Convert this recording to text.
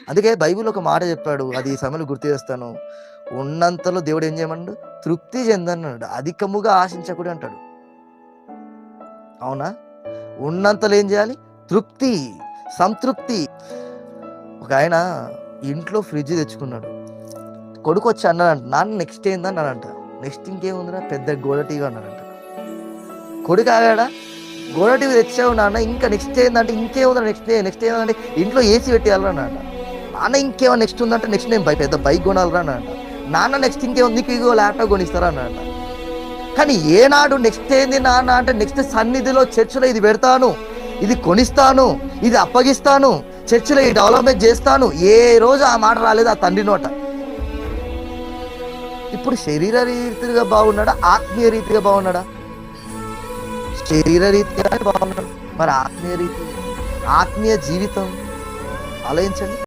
అందుకే బైబిల్ ఒక మాట చెప్పాడు, అది ఈ సమయంలో గుర్తు చేస్తాను. ఉన్నంతలో దేవుడు ఏం చేయమన్నాడు? తృప్తి చెందన్నాడు. అధికముగా ఆశించకూడదు అంటాడు. అవునా? ఉన్నంతలో ఏం చేయాలి? తృప్తి, సంతృప్తి. ఒక ఆయన ఇంట్లో ఫ్రిడ్జ్ తెచ్చుకున్నాడు. కొడుకు వచ్చి అన్నాడంట, నాన్న నెక్స్ట్ ఏందన్నాడంట. నెక్స్ట్ ఇంకేముందిరా, పెద్ద గోడ టీవీ అన్నాడంట. కొడుకు ఆగాడా? గోడ టీవీ తెచ్చావు నాన్న, ఇంకా నెక్స్ట్ ఏందంటే ఇంకేముందా, నెక్స్ట్ ఏందంటే ఇంట్లో ఏసీ పెట్టేయాలరా అన్నాడు. నాన్న ఇంకేమో నెక్స్ట్ ఉందంటే నెక్స్ట్ నేను పెద్ద బైక్ కొనాలరా అన్నాడు. నాన్న నెక్స్ట్ ఇంకేముంది, నీకు ఇగో ల్యాప్టాప్ కొనిస్తారా అన్నాడు. కానీ ఏనాడు నెక్స్ట్ ఏంది నాన్న అంటే, నెక్స్ట్ సన్నిధిలో చర్చిలో ఇది పెడతాను, ఇది కొనిస్తాను, ఇది అప్పగిస్తాను, చర్చిలో ఈ డెవలప్మెంట్ చేస్తాను, ఏ రోజు ఆ మాట రాలేదు ఆ తండ్రి నోట. ఇప్పుడు శరీర రీతిగా బాగున్నాడా, ఆత్మీయ రీతిగా బాగున్నాడా? శరీర రీతిగా బాగున్నాడు. మరి ఆత్మీయ రీతి, ఆత్మీయ జీవితం ఆలోచించండి.